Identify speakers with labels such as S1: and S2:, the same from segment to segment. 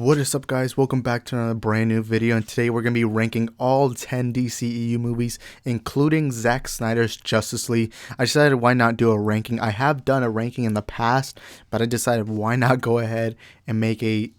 S1: What is up, guys? Welcome back to another brand new video, and today we're going to be ranking all 10 DCEU movies, including Zack Snyder's Justice League. I decided why not do a ranking. I have done a ranking in the past, but I decided why not go ahead and make a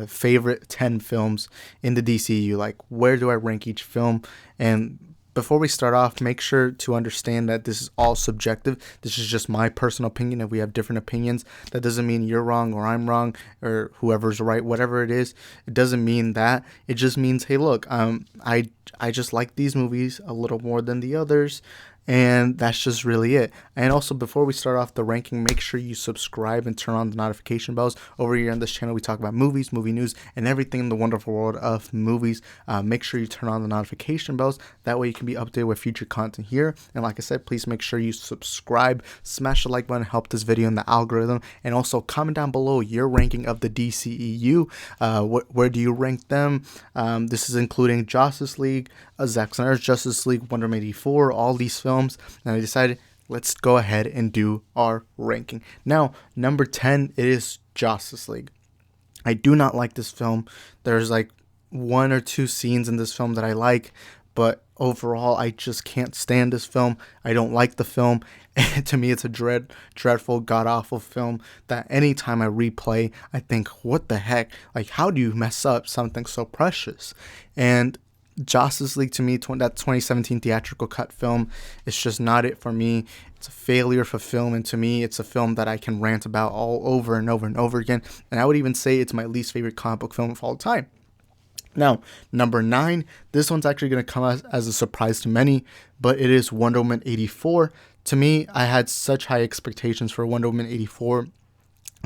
S1: favorite 10 films in the DCEU. Like, where do I rank each film? And before we start off, make sure to understand that this is all subjective. This is just my personal opinion. If we have different opinions, that doesn't mean you're wrong or I'm wrong or whoever's right. Whatever it is, it doesn't mean that. It just means, hey, look, I just like these movies a little more than the others. And that's just really it. And also, before we start off the ranking, make sure you subscribe and turn on the notification bells. Over here on this channel, we talk about movies, movie news, and everything in the wonderful world of movies. Make sure you turn on the notification bells. That way you can be updated with future content here. And like I said, please make sure you subscribe, smash the like button, help this video in the algorithm. And also comment down below your ranking of the DCEU. Where do you rank them? This is including Justice League, Zack Snyder's Justice League, Wonder Woman 84, all these films. And I decided, let's go ahead and do our ranking. Now, number 10, it is Justice League. I do not like this film. There's like one or two scenes in this film that I like, but overall, I just can't stand this film. I don't like the film. And to me, it's a dreadful, god-awful film that anytime I replay, I think, what the heck? Like, how do you mess up something so precious? And Justice League, to me, that 2017 theatrical cut film, it's just not it for me. It's a failure for film, and to me, it's a film that I can rant about all over and over and over again. And I would even say it's my least favorite comic book film of all time. Now, number 9, this one's actually going to come as a surprise to many, but it is Wonder Woman 84. To me, I had such high expectations for Wonder Woman 84.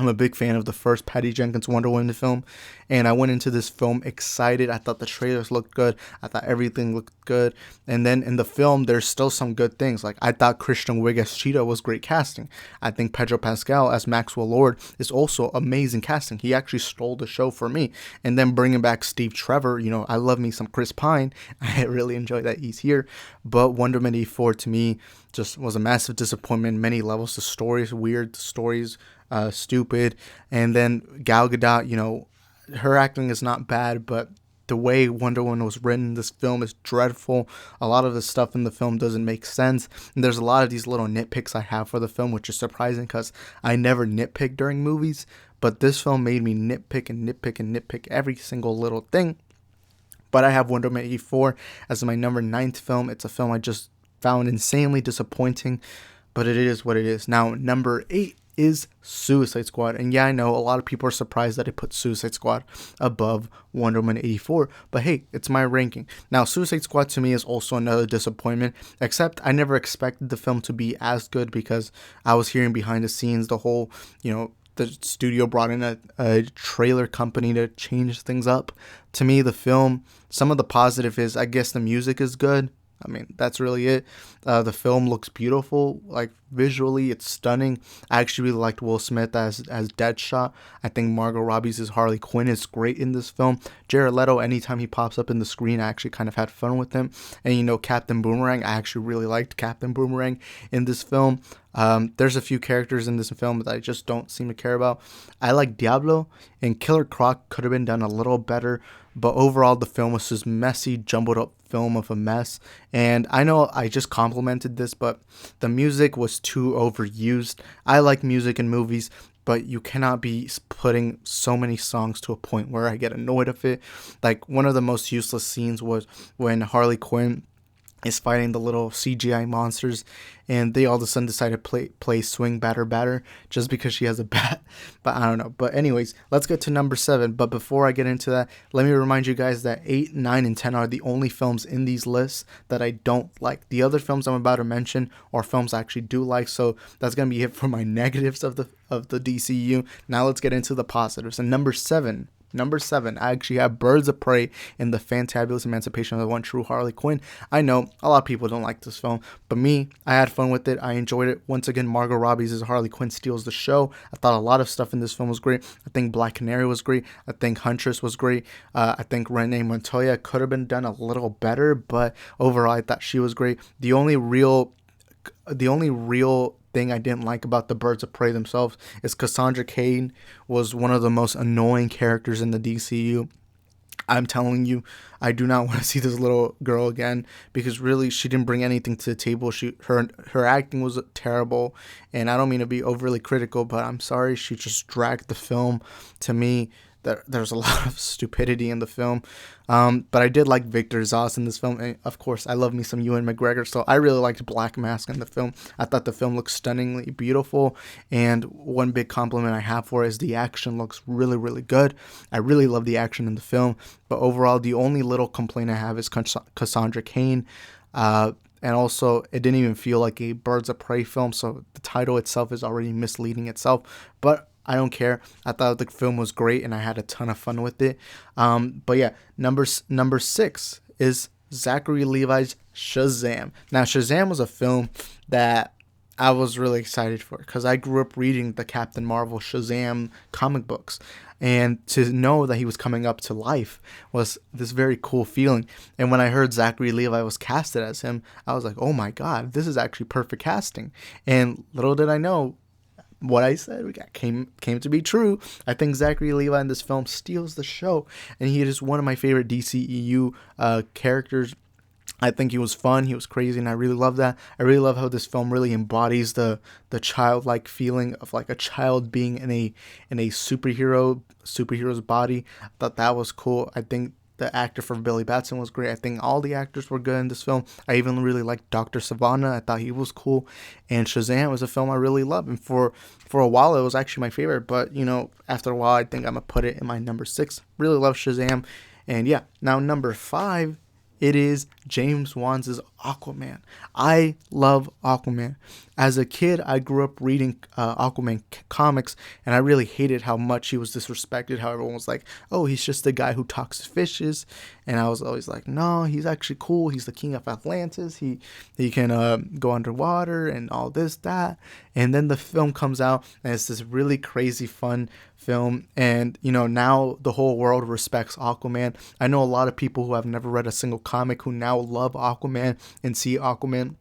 S1: I'm a big fan of the first Patty Jenkins Wonder Woman film, and I went into this film excited. I thought the trailers looked good. I thought everything looked good. And then in the film, there's still some good things. Like, I thought Kristen Wiig as Cheetah was great casting. I think Pedro Pascal as Maxwell Lord is also amazing casting. He actually stole the show for me. And then bringing back Steve Trevor, you know, I love me some Chris Pine. I really enjoy that he's here. But Wonder Woman 84 to me just was a massive disappointment. Many levels. The stories weird. The stories stupid. And then Gal Gadot, you know, her acting is not bad, but the way Wonder Woman was written in this film is dreadful. A lot of the stuff in the film doesn't make sense. And there's a lot of these little nitpicks I have for the film, which is surprising because I never nitpick during movies. But this film made me nitpick and nitpick and nitpick every single little thing. But I have Wonder Woman 84 as my number 9th film. It's a film I just found insanely disappointing, but it is what it is. Now, number 8 is Suicide Squad. And yeah, I know a lot of people are surprised that I put Suicide Squad above Wonder Woman 84, but hey, it's my ranking. Now, Suicide Squad to me is also another disappointment, except I never expected the film to be as good because I was hearing behind the scenes the whole, you know, the studio brought in a trailer company to change things up. To me, the film, some of the positive is, I guess the music is good. I mean, that's really it. The film looks beautiful. Like, visually, it's stunning. I actually really liked Will Smith as Deadshot. I think Margot Robbie's as Harley Quinn is great in this film. Jared Leto, anytime he pops up in the screen, I actually kind of had fun with him. And, you know, Captain Boomerang, I actually really liked Captain Boomerang in this film. There's a few characters in this film that I just don't seem to care about. I like Diablo, and Killer Croc could have been done a little better, but overall the film was just messy, jumbled up film of a mess. And I know I just complimented this, but the music was too overused. I like music in movies, but you cannot be putting so many songs to a point where I get annoyed of it. Like, one of the most useless scenes was when Harley Quinn is fighting the little CGI monsters, and they all of a sudden decide to play Swing Batter Batter just because she has a bat. But I don't know. But anyways, let's get to number 7. But before I get into that, let me remind you guys that 8, 9, and 10 are the only films in these lists that I don't like. The other films I'm about to mention are films I actually do like, so that's gonna be it for my negatives of the DCU. Now let's get into the positives. And number 7, I actually have Birds of Prey and the Fantabulous Emancipation of the One True Harley Quinn. I know a lot of people don't like this film, but me, I had fun with it. I enjoyed it. Once again, Margot Robbie's as Harley Quinn steals the show. I thought a lot of stuff in this film was great. I think Black Canary was great. I think Huntress was great. I think Renee Montoya could have been done a little better, but overall, I thought she was great. The only real thing thing I didn't like about the Birds of Prey themselves is Cassandra Cain was one of the most annoying characters in the DCU. I'm telling you, I do not want to see this little girl again because really she didn't bring anything to the table. Her acting was terrible, and I don't mean to be overly critical, but I'm sorry, she just dragged the film. To me, there's a lot of stupidity in the film. But I did like Victor Zos in this film, and of course, I love me some Ewan McGregor, so I really liked Black Mask in the film. I thought the film looked stunningly beautiful, and one big compliment I have for it is the action looks really, really good. I really love the action in the film, but overall, the only little complaint I have is Cassandra Cain. And also, it didn't even feel like a Birds of Prey film, so the title itself is already misleading itself. But I don't care. I thought the film was great, and I had a ton of fun with it. But yeah, number 6 is Zachary Levi's Shazam. Now, Shazam was a film that I was really excited for because I grew up reading the Captain Marvel Shazam comic books. And to know that he was coming up to life was this very cool feeling. And when I heard Zachary Levi was casted as him, I was like, oh my God, this is actually perfect casting. And little did I know, what I said came to be true. I think Zachary Levi in this film steals the show, and he is one of my favorite DCEU characters. I think he was fun, he was crazy, and I really love that. I really love how this film really embodies the childlike feeling of like a child being in a superhero's body. I thought that was cool. I think the actor for Billy Batson was great. I think all the actors were good in this film. I even really liked Dr. Savannah. I thought he was cool. And Shazam was a film I really loved. And for a while, it was actually my favorite. But, after a while, I think I'm going to put it in my number 6. Really love Shazam. And yeah, now number 5, it is James Wan's Aquaman. I love Aquaman. As a kid, I grew up reading Aquaman comics, and I really hated how much he was disrespected, how everyone was like, oh, he's just the guy who talks to fishes. And I was always like, no, he's actually cool. He's the king of Atlantis. He can go underwater and all this, that. And then the film comes out, and it's this really crazy, fun film. And, now the whole world respects Aquaman. I know a lot of people who have never read a single comic who now love Aquaman and see Aquaman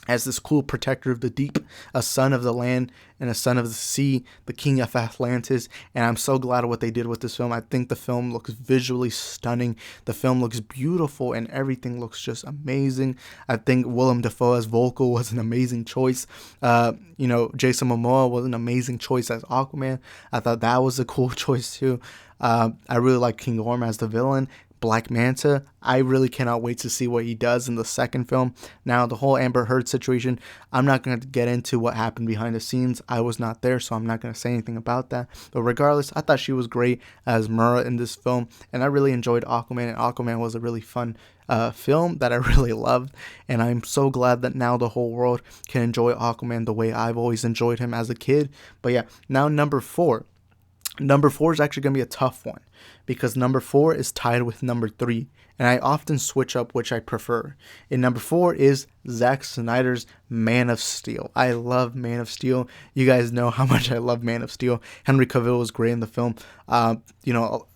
S1: as this cool protector of the deep, a son of the land and a son of the sea, the king of Atlantis. And I'm so glad of what they did with this film. I think the film looks visually stunning. The film looks beautiful, and everything looks just amazing. I think Willem Dafoe as Volko was an amazing choice. Jason Momoa was an amazing choice as Aquaman. I thought that was a cool choice too. I really like King Orm as the villain. Black Manta, I really cannot wait to see what he does in the second film. Now, the whole Amber Heard situation, I'm not going to get into what happened behind the scenes. I was not there, so I'm not going to say anything about that. But regardless, I thought she was great as Mera in this film, and I really enjoyed Aquaman, and Aquaman was a really fun film that I really loved, and I'm so glad that now the whole world can enjoy Aquaman the way I've always enjoyed him as a kid. But yeah, now number 4. Number 4 is actually going to be a tough one because number 4 is tied with number 3, and I often switch up which I prefer. And number 4 is Zack Snyder's Man of Steel. I love Man of Steel. You guys know how much I love Man of Steel. Henry Cavill was great in the film.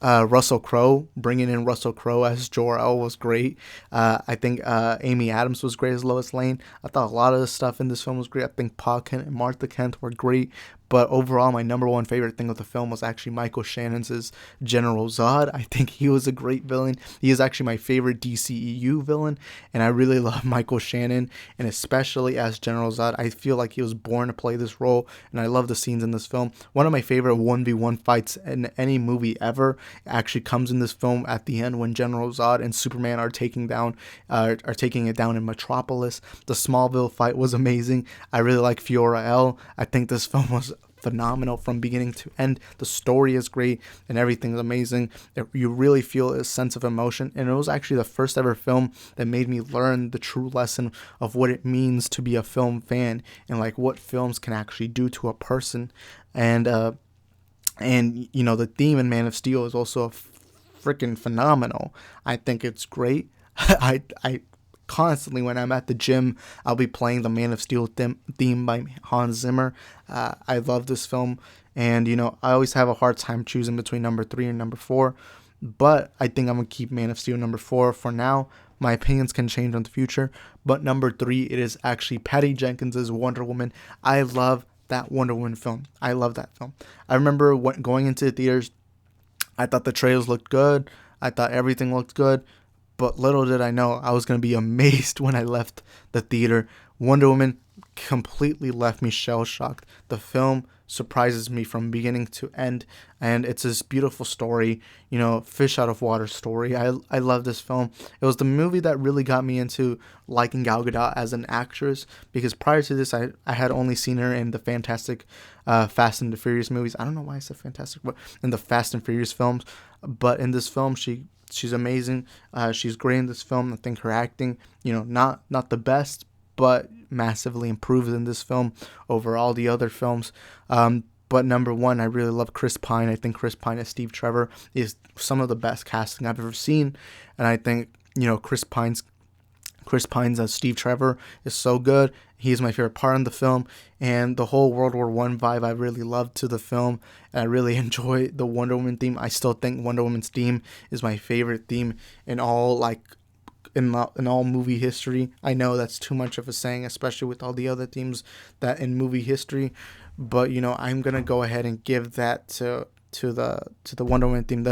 S1: Russell Crowe, bringing in Russell Crowe as Jor-El was great. I think Amy Adams was great as Lois Lane. I thought a lot of the stuff in this film was great. I think Pa Kent and Martha Kent were great. But overall, my number 1 favorite thing of the film was actually Michael Shannon's General Zod. I think he was a great villain. He is actually my favorite DCEU villain, and I really love Michael Shannon, and especially as General Zod. I feel like he was born to play this role, and I love the scenes in this film. One of my favorite 1v1 fights in any movie ever actually comes in this film at the end when General Zod and Superman are taking it down in Metropolis. The Smallville fight was amazing. I really like Fiora L. I think this film was phenomenal from beginning to end. The story is great and everything's amazing. You really feel a sense of emotion, and it was actually the first ever film that made me learn the true lesson of what it means to be a film fan and like what films can actually do to a person. And the theme in Man of Steel is also freaking phenomenal. I think it's great. I constantly, when I'm at the gym, I'll be playing the Man of Steel theme by Hans Zimmer. I love this film, and I always have a hard time choosing between number 3 and number 4, but I think I'm gonna keep Man of Steel number 4 for now. My opinions can change in the future. But number 3, it is actually Patty Jenkins's Wonder Woman. I love that Wonder Woman film. I love that film. I remember going into the theaters, I thought the trailers looked good. I thought everything looked good. But little did I know, I was going to be amazed when I left the theater. Wonder Woman completely left me shell-shocked. The film surprises me from beginning to end, and it's this beautiful story, fish out of water story. I love this film. It was the movie that really got me into liking Gal Gadot as an actress, because prior to this, I had only seen her in the fantastic Fast and the Furious movies. I don't know why I said fantastic, but in the Fast and Furious films. But in this film, she's amazing. She's great in this film. I think her acting, not the best, but massively improved in this film over all the other films. But number 1, I really love Chris Pine. I think Chris Pine as Steve Trevor is some of the best casting I've ever seen. And I think, Chris Pine's as Steve Trevor is so good. He's my favorite part in the film. And the whole World War I vibe I really loved to the film. And I really enjoy the Wonder Woman theme. I still think Wonder Woman's theme is my favorite theme in all, in all movie history. I know that's too much of a saying, especially with all the other themes that in movie history, but I'm gonna go ahead and give that to the Wonder Woman theme.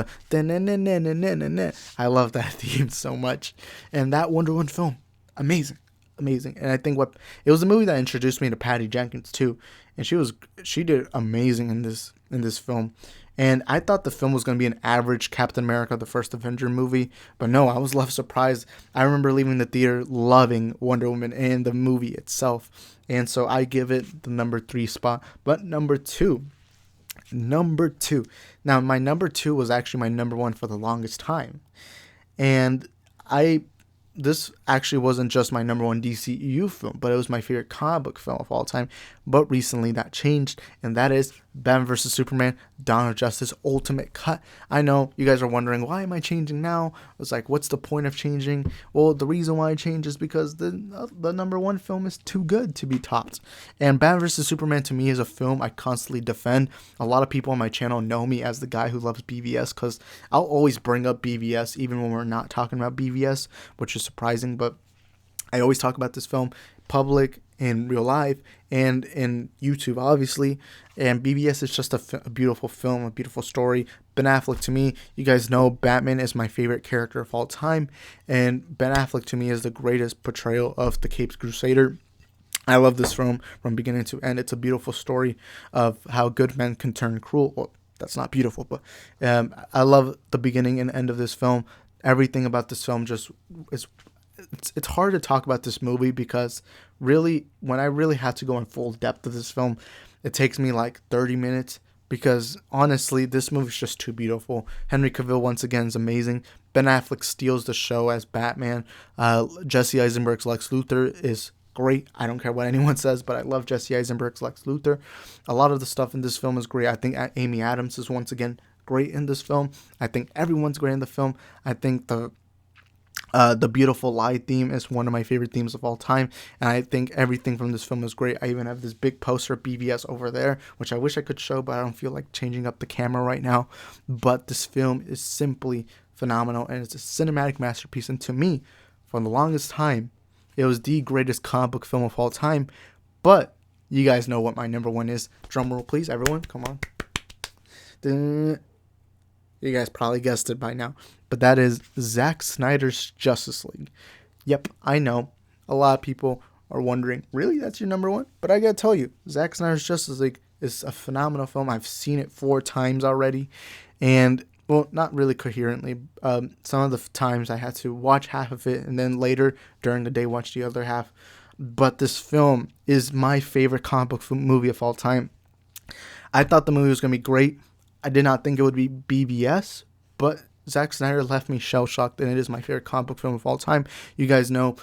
S1: I love that theme so much, and that Wonder Woman film, amazing. And I think it was a movie that introduced me to Patty Jenkins too, and she did amazing in this film. And I thought the film was going to be an average Captain America, the First Avenger movie. But no, I was left surprised. I remember leaving the theater loving Wonder Woman and the movie itself. And so I give it the number 3 spot. But number two. Now, my number 2 was actually my number 1 for the longest time. And this actually wasn't just my number 1 DCEU film, but it was my favorite comic book film of all time. But recently that changed, and that is Batman vs. Superman, Dawn of Justice Ultimate Cut. I know you guys are wondering, why am I changing now? It's like, what's the point of changing? Well, the reason why I changed is because the number 1 film is too good to be topped. And Batman vs. Superman to me is a film I constantly defend. A lot of people on my channel know me as the guy who loves BVS, because I'll always bring up BVS even when we're not talking about BVS, which is surprising, but I always talk about this film public, in real life, and in YouTube, obviously. And BVS is just a beautiful film, a beautiful story. Ben Affleck, to me, you guys know Batman is my favorite character of all time, and Ben Affleck to me is the greatest portrayal of the Caped Crusader. I love this film from beginning to end. It's a beautiful story of how good men can turn cruel. Well, that's not beautiful, but I love the beginning and end of this film. Everything about this film just is. It's hard to talk about this movie, because really, when I really have to go in full depth of this film, it takes me like 30 minutes, because honestly, this movie is just too beautiful. Henry Cavill once again is amazing. Ben Affleck steals the show as Batman. Jesse Eisenberg's Lex Luthor is great. I don't care what anyone says, but I love Jesse Eisenberg's Lex Luthor. A lot of the stuff in this film is great. I think Amy Adams is once again great in this film. I think everyone's great in the film. I think the Beautiful Lie theme is one of my favorite themes of all time, and I think everything from this film is great. I even have this big poster of BVS over there, which I wish I could show, but I don't feel like changing up the camera right now. But this film is simply phenomenal, and it's a cinematic masterpiece, and to me, for the longest time, it was the greatest comic book film of all time. But you guys know what my number 1 is. Drum roll, please, everyone. Come on. You guys probably guessed it by now, but that is Zack Snyder's Justice League. Yep, I know. A lot of people are wondering, really, that's your number 1? But I gotta tell you, Zack Snyder's Justice League is a phenomenal film. I've seen it 4 times already, and, well, not really coherently. Some of the times I had to watch half of it, and then later during the day watch the other half. But this film is my favorite comic book movie of all time. I thought the movie was gonna be great. I did not think it would be BVS, but Zack Snyder left me shell-shocked, and it is my favorite comic book film of all time. You guys know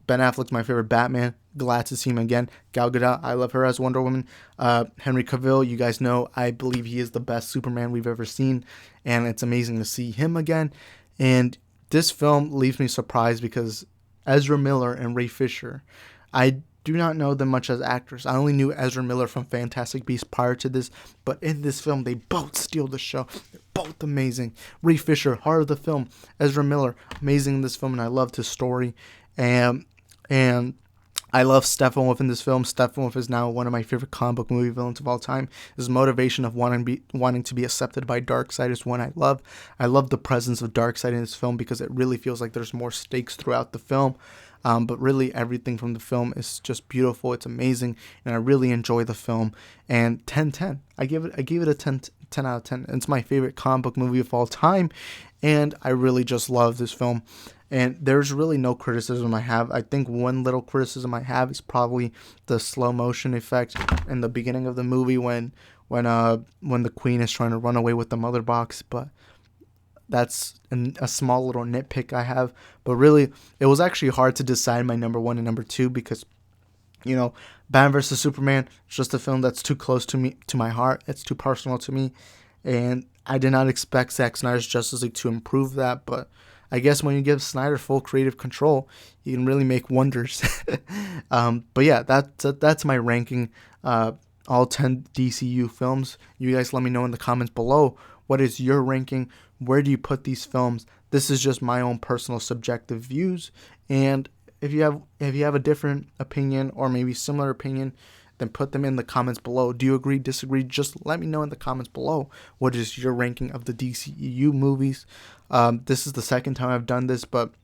S1: Ben Affleck's my favorite Batman. Glad to see him again. Gal Gadot, I love her as Wonder Woman. Henry Cavill, you guys know I believe he is the best Superman we've ever seen, and it's amazing to see him again. And this film leaves me surprised, because Ezra Miller and Ray Fisher, I do not know them much as actors. I only knew Ezra Miller from Fantastic Beasts prior to this, but in this film, they both steal the show. They're both amazing. Rhea Fisher, heart of the film. Ezra Miller, amazing in this film, and I loved his story. And I love Steppenwolf in this film. Steppenwolf is now one of my favorite comic book movie villains of all time. His motivation of wanting to be accepted by Darkseid is one I love. I love the presence of Darkseid in this film because it really feels like there's more stakes throughout the film. But really, everything from the film is just beautiful. It's amazing, and I really enjoy the film. And 10/10. I gave it a 10 out of 10. It's my favorite comic book movie of all time, and I really just love this film. And there's really no criticism I have. I think one little criticism I have is probably the slow motion effect in the beginning of the movie when the queen is trying to run away with the mother box, but that's a small little nitpick I have. But really, it was actually hard to decide my number 1 and number 2 because, Batman vs. Superman is just a film that's too close to me, to my heart. It's too personal to me. And I did not expect Zack Snyder's Justice League to improve that. But I guess when you give Snyder full creative control, he can really make wonders. But yeah, that's my ranking. All 10 DCU films. You guys let me know in the comments below. What is your ranking? Where do you put these films? This is just my own personal subjective views. And if you have a different opinion or maybe similar opinion, then put them in the comments below. Do you agree, disagree? Just let me know in the comments below. What is your ranking of the DCEU movies? This is the second time I've done this, but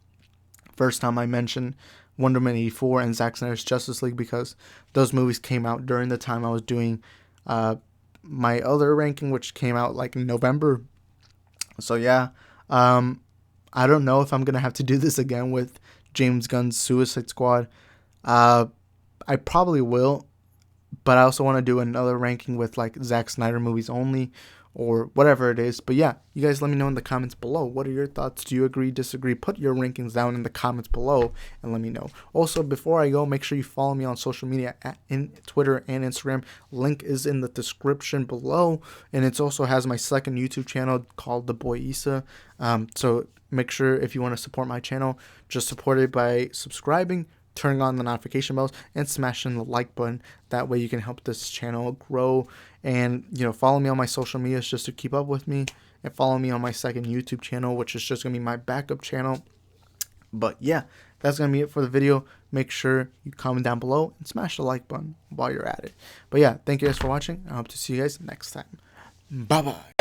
S1: first time I mentioned Wonder Woman 84 and Zack Snyder's Justice League because those movies came out during the time I was doing my other ranking, which came out like in November. So yeah, I don't know if I'm gonna have to do this again with James Gunn's Suicide Squad. I probably will, but I also want to do another ranking with like Zack Snyder movies only or whatever it is. But yeah, you guys let me know in the comments below. What are your thoughts? Do you agree, disagree? Put your rankings down in the comments below and let me know. Also, before I go, make sure you follow me on social media in Twitter and Instagram. Link is in the description below, and it also has my second YouTube channel called the Boi Isa. So make sure if you want to support my channel, just support it by subscribing, turning on the notification bells, and smashing the like button. That way you can help this channel grow. And follow me on my social medias just to keep up with me, and follow me on my second YouTube channel, which is just gonna be my backup channel. But yeah, that's gonna be it for the video. Make sure you comment down below and smash the like button while you're at it. But yeah, thank you guys for watching. I hope to see you guys next time. Bye bye.